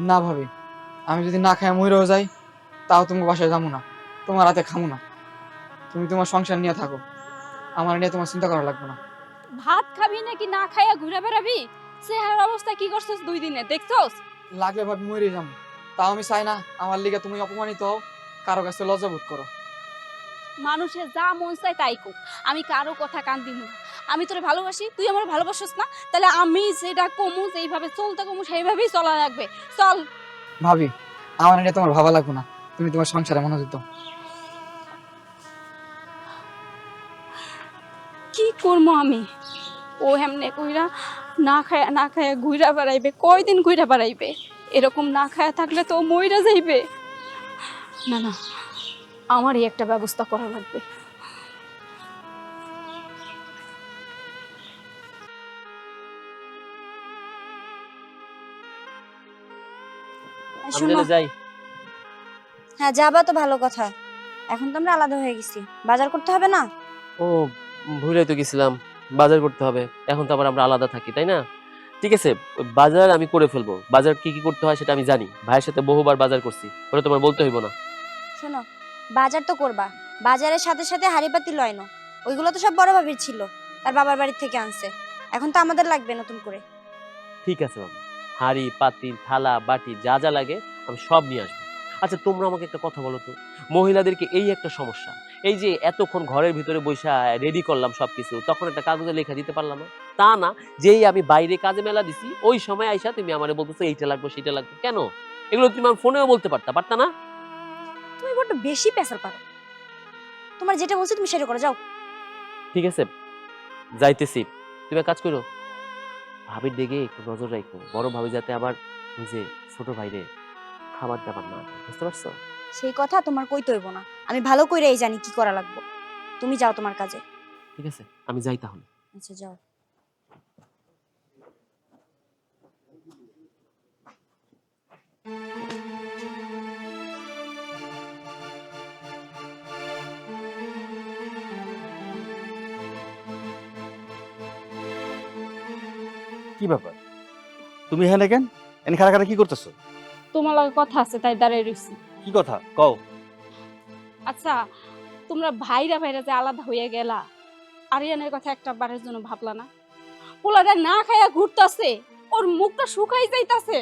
না ভাবি, আমি যদি না খাই মরেও যাই তাও তুমি বাসায় যাবো না, তোমার হাতে খামো না। তুমি তোমার সংসার নিয়ে থাকো, আমার নিয়ে তোমার চিন্তা করা লাগবে না।
ভাত খাবি নাকি না খাইয়া ঘুরে বেড়াবি? চেহারার অবস্থা কি করছস 2 দিনে, দেখছস?
লাগলে ভাবি মরে যাবো, তাও আমি চাই না আমার লিগে তুমি অপমানিত হও, কারো কাছে লজ্জা বোধ করো।
মানুষের যা মন চায় তাই কো, আমি কারো কথা কান দিব না। আমি তোরে ভালোবাসি, তুই আমার ভালোবাসিস না, তাহলে আমি যেটা কমু, যেইভাবে চলতে কমু সেইভাবেই চলা লাগবে। চল।
ভাবি আমার নিয়ে তোমার ভাবা লাগবে না, তুমি তোমার সংসারে মনোযোগ দাও।
কি করবো আমি? ও হেমনে কইরা না খায়া ঘুরা বেড়াইবে, কয়দিন ঘুরা বেড়াইবে? এরকম না খায়া থাকলে তো ও মইরা যাইবে। না না, আমারই একটা ব্যবস্থা করা লাগবে।
আমি
শোনো,
তাহলে যাই।
হ্যাঁ যাবা তো ভালো কথা, এখন তো আমরা আলাদা হয়ে গেছি, বাজার করতে হবে না?
ও ভুলে তো গেছিলাম, বাজার করতে হবে। এখন তো আবার আমরা আলাদা থাকি, তাই না? ঠিক আছে, ওই বাজার আমি করে ফেলবো। বাজার কি কি করতে হয় সেটা আমি জানি, ভাইয়ের সাথে বহুবার বাজার করছি, ওটা তোমার বলতে হইব না।
শোনো, বাজার তো করবা, বাজারের সাথে সাথে হাড়িপাতি লয়নো, ওইগুলো তো সব বড় ভাবির ছিল, তার বাবার বাড়ি থেকে আনছে, এখন তো আমাদের লাগবে নতুন করে।
ঠিক আছে বাবা, হাঁড়ি পাতিল থালা বাটি যা যা লাগে আমি সব নিয়ে আসবো। আচ্ছা তোমরা আমাকে একটা কথা বলো তো, মহিলাদেরকে এই একটা সমস্যা, এই যে এতক্ষণ ঘরের ভিতরে বৈশা রেডি করলাম সবকিছু, তখন একটা কাগজে লেখা দিতে পারলাম না? তা না, যেই আমি বাইরে কাজে মেলা দিছি ওই সময় আইসা তুমি আমারে বলতেছো এইটা লাগবে সেইটা লাগবে, কেন? এগুলো তুমি আমার ফোনেও বলতে পারতা না?
তুমি বড্ড বেশি পেশাল পারো, তোমার যেটা বলছি তুমি সেটা করো, যাও।
ঠিক আছে যাইতেছি, তুমি এক কাজ করো, ভাবির দিকে একটু নজর রাখো, বড় ভাবি যাতে আবার ওই যে ছোট ভাইরে খাবার দাবার না দেয়, বুঝতে পারছো?
সেই কথা তোমার কইতে হইব না, আমি ভালো কইরাই জানি কি করা লাগবে। তুমি যাও তোমার কাজে।
ঠিক আছে, আমি যাই তাহলে।
আচ্ছা যাও।
কি ব্যাপার, তুমি এখানে কেন? এনে খারা খারা কি করতেছো?
তোমার লগে কথা আছে তাই দাঁড়ায় রইছি।
কি কথা কও?
আচ্ছা, তোমরা ভাইরা ভাইরা যে আলাদা হয়ে গেলা, আরিয়ানের কথা একটা বারের জন্য ভাবলা না? পোলাটা না খাইয়া ঘুরতাছে, ওর মুখটা শুকাই যাইতাছে,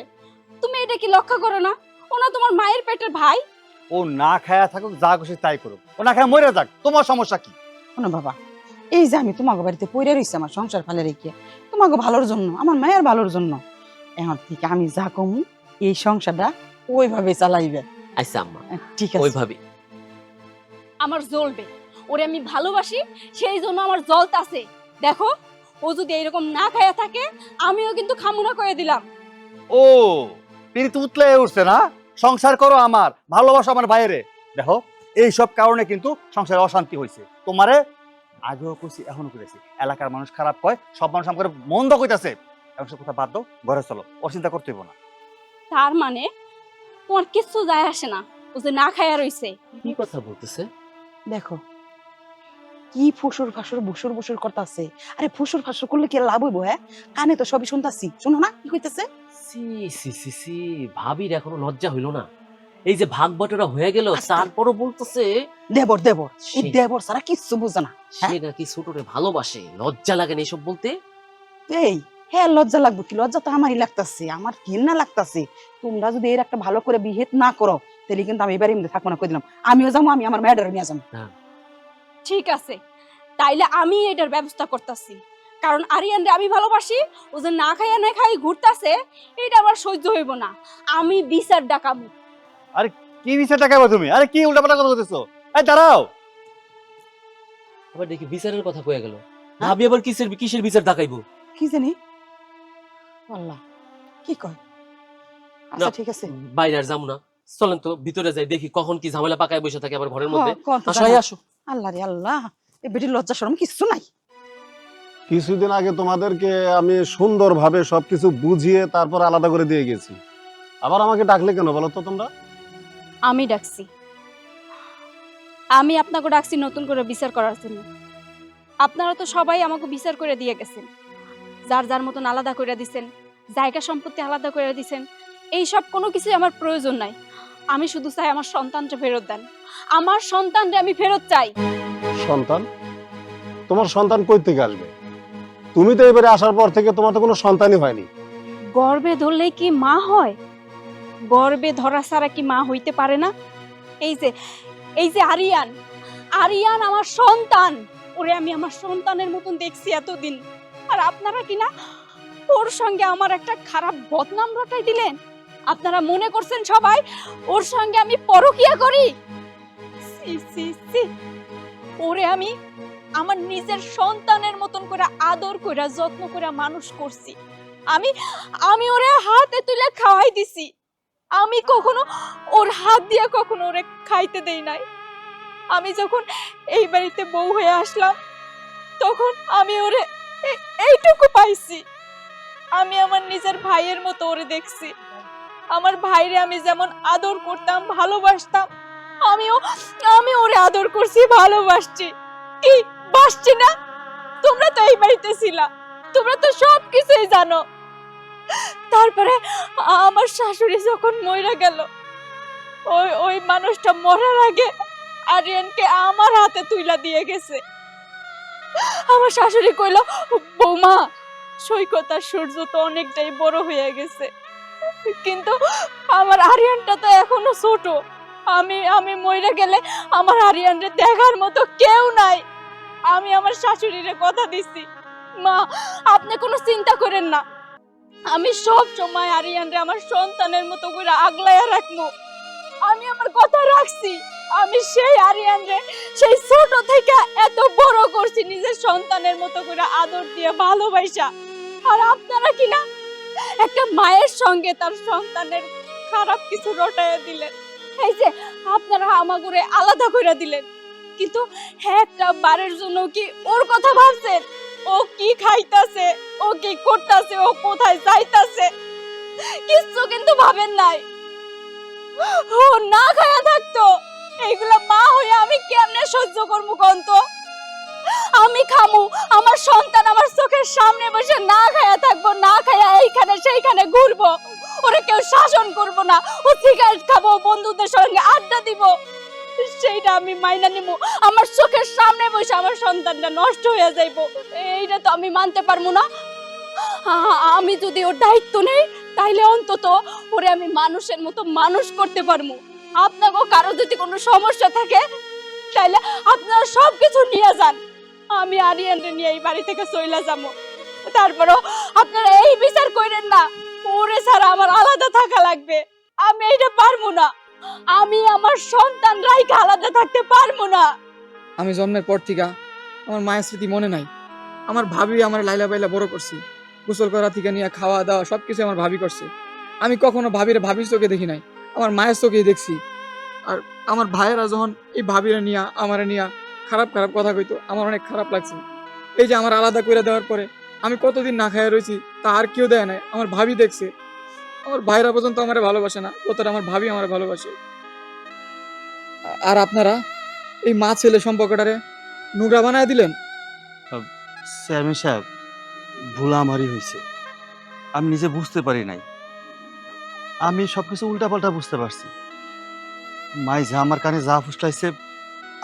তুমি এটা কি লক্ষ্য করো না? ও না তোমার মায়ের পেটের ভাই?
ও না খায়া থাকুক, যা খুশি তাই করুক, ও না খায়া মরে যাক, তোমার সমস্যা কি?
শোনো বাবা, এই যে আমি তোমাকে বাড়িতে পড়ে রইছি আমার সংসার ফেলে রেখে, তোমাকে ভালোর জন্য, আমার মায়ের ভালোর জন্য, এখন থেকে আমি যা কমু এই সংসারটা ওইভাবে চালাইবে।
আচ্ছা আম্মা,
ঠিক আছে?
ওইভাবে
আমার জ্বলবে, ওরে আমি ভালোবাসি, সেই জন্য আমার জ্বলতাছে। দেখো, ও যদি এরকম না খাইয়া থাকে, আমিও কিন্তু খামুনা করে দিলাম।
ও পিরিত উতলে উঠছে না? সংসার করো আমার, ভালোবাসো আমার বাইরে। দেখো, এই সব কারণে কিন্তু সংসারে অশান্তি হয়েছে। তোমারে আগেও কইছি, এখনো কইছি, এলাকার মানুষ খারাপ কয়, সব মানুষ আমাকে মন্দ কইতাছে। এখন সব কথা বাদ দাও, ঘরে চলো, ওর চিন্তা করতে হইব না।
তার মানে তোমার কিচ্ছু যায় আসে না ও যে না খাইয়া রইছে?
কি কথা বলতেছে?
দেখো কি ফুসুর ফাসুর বুসুর বুসুর করতেছে। আরে ফুসুর ফাসুর করলে কি লাভ হইব? হ্যাঁ, কানে তো সবই শুনতাছি, শুনো না কি কইতেছে?
সি সি সি সি, ভাবির এখনো লজ্জা হইল না? এই যে ভাগ বটরা হয়ে গেল,
আস্তে।
তারপরও বলতেছে
দেবর দেবর, এই
সে-
দেবর সারা কিচ্ছু বুঝে না।
সে নাকি ছোটরে ভালোবাসে। লজ্জা লাগে না এসব বলতে?
এই হ্যাঁ, লজ্জা লাগবে কি? লজ্জা তো আমারই লাগতাছে, আমার ঘৃণা লাগতাছে। তোমরা যদি এর একটা ভালো করে বিহেভ না করো, তাহলে কিন্তু আমি এবারে থাকবো না, কই দিলাম। আমিও যাবো, আমি আমার মেয়েটারে নিয়ে যাবো।
ঠিক আছে, তাইলে আমি এটার ব্যবস্থা করতেছি। কারণ আরিয়ান রে আমি ভালোবাসি, ও যে না খাইয়া না খাই ঘুরতাছে, এটা আমার সহ্য হইব না। আমি বিচার ডাকাবো।
কি বিচার টাকাবো তুমি? আরে কি উল্টাপাল্টা কথা বলতেছো? এই দাঁড়াও।
আবার দেখি বিচারের কথা কয়ে গেল। ভাবি আবার কিসের কিসের বিচার দেখাইবো?
কি জানি আল্লাহ কি কয়। আচ্ছা
না।
ঠিক আছে,
বাইরে আর যাবো না, চলেন তো ভিতরে যাই, দেখি কখন কি ঝামেলা পাকায় বসে থাকে আবার ঘরের মধ্যে।
কোন তো
আসো, এই
জানা।
আসো।
আল্লাহ রে আল্লাহ, এই বেটির লজ্জা শরম কিচ্ছু নাই।
কিছুদিন আগে তোমাদেরকে আমি সুন্দরভাবে সবকিছু বুঝিয়ে তারপর আলাদা করে দিয়ে গেছি, আবার আমাকে ডাকলে কেন বলো তো তোমরা?
আমি ডাকছি, আমি আপনাকে ডাকছি নতুন করে বিচার করার জন্য। আপনারা তো সবাই আমাকে বিচার করে দিয়ে গেছেন, যার যার মতন আলাদা করে দিছেন, জায়গা সম্পত্তি আলাদা করে দিছেন। এই সব কোনো কিছুই আমার প্রয়োজন নাই। আমি শুধু চাই আমার সন্তানটা ফেরত দেন। আমার সন্তানটা আমি ফেরত চাই।
সন্তান? তোমার সন্তান কই থেকে আসবে? তুমি তো এবারে আসার পর থেকে তোমার তো কোনো সন্তানই হয়নি।
গর্ভে ধরলে কি মা হয়? গর্ভে ধরা ছাড়া কি মা হইতে পারে না? এই যে আরিয়ান, আরিয়ান আমার সন্তান। ওরে আমি আমার সন্তানের মতন দেখছি এতদিন। আর আপনারা কি না ওর সঙ্গে আমার একটা খারাপ বদনাম রটাই দিলেন? আপনারা মনে করছেন সবাই ওর সঙ্গে আমি পরকিয়া করি? সি সি সি, ওরে আমি আমার নিজের সন্তানের মতন করে আদর করে যত্ন করে মানুষ করছি। আমি ওরে হাতে তুলে খাওয়াই দিছি। আমি কখনো ওর হাত দিয়ে কখনো ওরে খাইতে দেই নাই। আমি যখন এই বাড়িতে বউ হয়ে আসলাম, তখন আমি ওরে এইটুকু পাইছি। আমি আমার নিজের ভাইয়ের মতো ওরে দেখছি। আমার ভাইরে আমি যেমন আদর করতাম, ভালোবাসতাম, আমি ওরে আদর করছি, ভালোবাসছি। কি বাসছি না? তোমরা তো এই বাড়িতে ছিলা, তোমরা তো সব কিছুই জানো। তারপরে আমার শাশুড়ি যখন মইরা গেল, ওই মানুষটা মরার আগে আরিয়ানকে আমার হাতে তুইলা দিয়ে গেছে। আমার শাশুড়ি কইল, বৌমা, সৈকত আর সূর্য তো অনেকটাই বড় হয়ে গেছে, কিন্তু আমার আরিয়ানটা তো এখনো ছোট। আমি মইরা গেলে আমার আরিয়ানরে দেখার মতো কেউ নাই। আমি আমার শাশুড়িরে কথা দিছি, মা আপনি কোনো চিন্তা করেন না, আমি সব সময় আরিয়ানরে আমার সন্তানের মতো করে আগলাইয়া রাখবো। আমি আমার কথা রাখছি। আমি সেই আরিয়ানরে সেই ছোট থেকে এত বড় করছি নিজের সন্তানের মতো করে আদর দিয়ে ভালোবাসা। আর আপনারা কি না একটা মায়ের সঙ্গে তার সন্তানের খারাপ কিছু রটাইয়া দিলেন? এই যে আপনারা আমাগরে আলাদা কইরা দিলেন, কিন্তু একটা বারের জন্য কি ওর কথা ভাবছেন? ও কি খাইতাছে, ও কি করতাছে, ও কোথায় যাইতাছে, কিচ্ছু কিন্তু ভাবেন নাই। ও না খায়া থাকতো, এইগুলা মা হয়ে আমি কেমনে সহ্য করবো কন্ত? আমি খামু, আমার সন্তান আমার চোখের সামনে বসে না খায়া থাকবো, না খায়া এইখানে সেইখানে ঘুরবো, ওরে কেউ শাসন করবো না, ও সিগারেট খাবো, বন্ধুদের সঙ্গে আড্ডা দিব, সেইটা আমি মাইনা নিবো। আমার চোখের সামনে বসে আমার সন্তানটা নষ্ট হয়ে যাইবো, এইটা তো আমি মানতে পারবো না। আমি যদি ওর দায়িত্ব নেই, তাইলে অন্তত ওরে আমি মানুষের মতো মানুষ করতে পারবো। আপনাকেও কারো যদি কোনো সমস্যা থাকে, তাইলে আপনারা সবকিছু নিয়ে যান, আমি আরিয়ানরে নিয়ে এই বাড়ি থেকে চইলা যাবো। তারপরও আপনারা এই বিচার করেন না ওরে ছাড়া আমার আলাদা থাকা লাগবে। আমি এইটা পারবো না, আমি আমার সন্তান রাইখা আলাদা থাকতে পারবো না।
আমি জন্মের পর থেকে আমার মায়ের স্মৃতি মনে নাই। আমার ভাবি আমার লাইলা বাইলা বড় করছে, গোসল করা থেকে নিয়ে খাওয়া দাওয়া সবকিছু আমার ভাবি করছে। আমি কখনো ভাবির চোখে দেখি নাই, আমার মায়ের চোখেই দেখছি। আর আমার ভাইয়েরা যখন এই ভাবিরা নিয়ে আমারে নিয়ে খারাপ খারাপ কথা কইতো, আমার অনেক খারাপ লাগছে। এই যে আমার আলাদা করে দেওয়ার পরে আমি কতদিন না খাইয়া রয়েছি, তা আর কেউ দেয় নাই, আমার ভাবি দেখছে। আমার ভাইরা পর্যন্ত আমার ভালোবাসে না, যতটা আমার ভাবি আমার ভালোবাসে। আর আপনারা এই মা ছেলে সম্পর্কটারে নোংরা বানায় দিলেন।
চেয়ারম্যান সাহেব, ভুল আমারই হয়েছে, আমি নিজে বুঝতে পারি নাই। আমি সবকিছু উল্টাপাল্টা বুঝতে পারছি। মাই যা আমার কানে যা ফুসলাইছে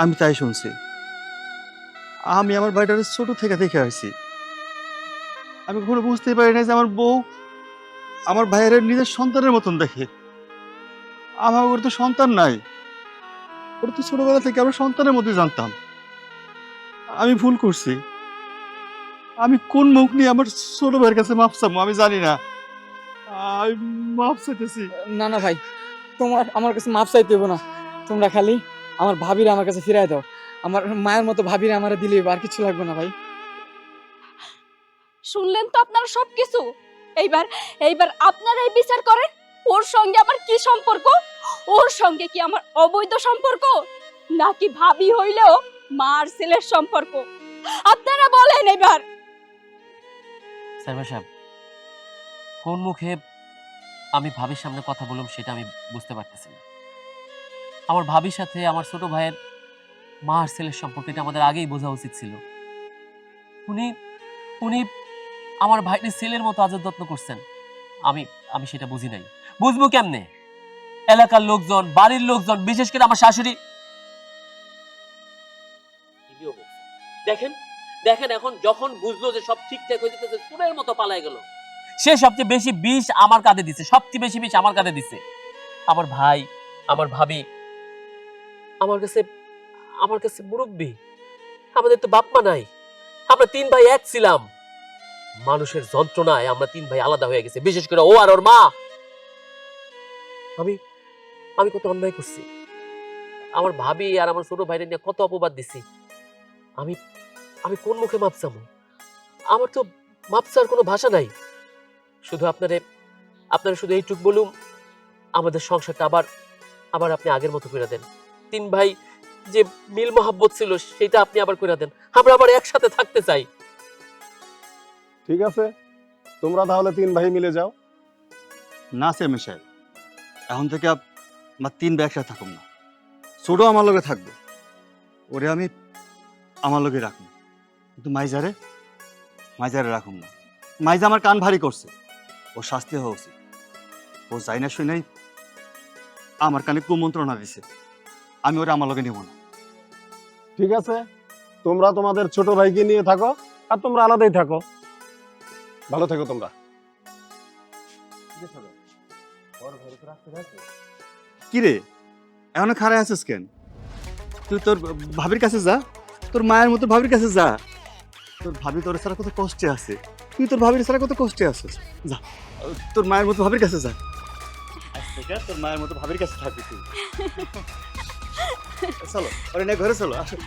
আমি তাই শুনছি। আমি আমার বাড়িটারে ছোট থেকে দেখে আসছি। আমি কখনো বুঝতেই পারি না যে আমার বউ আমার ভাইয়ের নিজের সন্তানের মতন দেখে। আমার ওর তো সন্তান নাই, ওর তো ছোটবেলা থেকে আমরা সন্তানের মতোই জানতাম। আমি ভুল করছি। আমি কোন মুখ নিয়ে আমার ছোট ভাইয়ের কাছে মাপ চাবো আমি জানি না। আমি মাপ চাইতেছি।
না না ভাই, তোমার আমার কাছে মাপ চাইতে হবে না। তোমরা খালি আমার ভাবিরা আমার কাছে ফিরাই দাও। আমার মায়ের মতো ভাবিরা আমার দিলে আর কিছু লাগবে না ভাই।
শুনলেন তো আপনারা সবকিছু। এইবার আপনারা এই বিচার করেন, ওর সঙ্গে আমার কি সম্পর্ক? ওর সঙ্গে কি আমার অবৈধ সম্পর্ক, নাকি ভাবি হইলেও মার ছেলের সম্পর্ক? আপনারা বলেন এবার।
চেয়ারম্যান সাহেব, কোন মুখে আমি ভাবির সামনে কথা বললাম সেটা আমি বুঝতে পারতেছি না। আমার ভাবির সাথে আমার ছোট ভাইয়ের মা আর ছেলের সম্পর্ক এটা আমাদের আগেই বোঝা উচিত ছিল। উনি উনি আমার ভাইটির ছেলের মতো আদর যত্ন করছেন, আমি সেটা বুঝি নাই। বুঝবো কেমনে? এলাকার লোকজন, বাড়ির লোকজন, বিশেষ করে আমার শাশুড়ি দেখেন দেখেন এখন যখন বুঝলো যে সব ঠিকঠাক হয়ে যেতেছে, চোরের মতো পালায় গেল। সে সবচেয়ে বেশি বিষ আমার কাঁধে দিছে, সবচেয়ে বেশি বিষ আমার কাঁধে দিছে। আমার ভাই, আমার ভাবি আমার কাছে মুরব্বী। আমাদের তো বাপ মা নাই, আমরা তিন ভাই এক ছিলাম। মানুষের যন্ত্রণায় আমরা তিন ভাই আলাদা হয়ে গেছে, বিশেষ করে ও আর ওর মা। আমি কত অন্যায় করছি, আমার ভাবি আর আমার ছোট ভাইরে নিয়ে কত অপবাদ দিছি। আমি কোন মুখে মাপ চাবো? আমার তো মাপ চাওয়ার কোনো ভাষা নাই। শুধু আপনারা শুধু এইটুক বলুন, আমাদের সংসারটা আবার আপনি আগের মতো করে দেন। তিন ভাই যে মিল মহাব্বত ছিল সেটা আপনি আবার করে দেন, আমরা আবার একসাথে থাকতে চাই।
ঠিক আছে, তোমরা তাহলে তিন ভাই মিলে যাও।
না চেয়ারম্যান সাহেব, এখন থেকে আমার তিন ভাই একসাথে থাকুন না। ছোট আমার লগে থাকবো, ওরে আমি আমার লগে রাখুন, কিন্তু মাইজারে রাখুন না। মাইজা আমার কান ভারী করছে, ও শাস্তি হওয়া উচিত। ও যাই না শুনেই আমার কানে কুমন্ত্রণা দিছে, আমি ওরা আমার লগে নেব না।
ঠিক আছে, তোমরা তোমাদের ছোট ভাইকে নিয়ে থাকো, আর তোমরা আলাদাই থাকো। ভালো থেকো তোমরা।
কি রে, এখনো খারাপ আছিস কেন? তুই তোর ভাবির কাছে যা, তোর মায়ের মতো ভাবির কাছে যা। তোর ভাবি তোর ছাড়া কত কষ্টে আছে, তুই তোর ভাবির ছাড়া কত কষ্টে আছিস। যা, তোর মায়ের মতো ভাবির কাছে যা। তোর মায়ের মতো ভাবির কাছে থাকবি তুই। চলো, ওরে নিয়ে ঘরে চলো, আসো।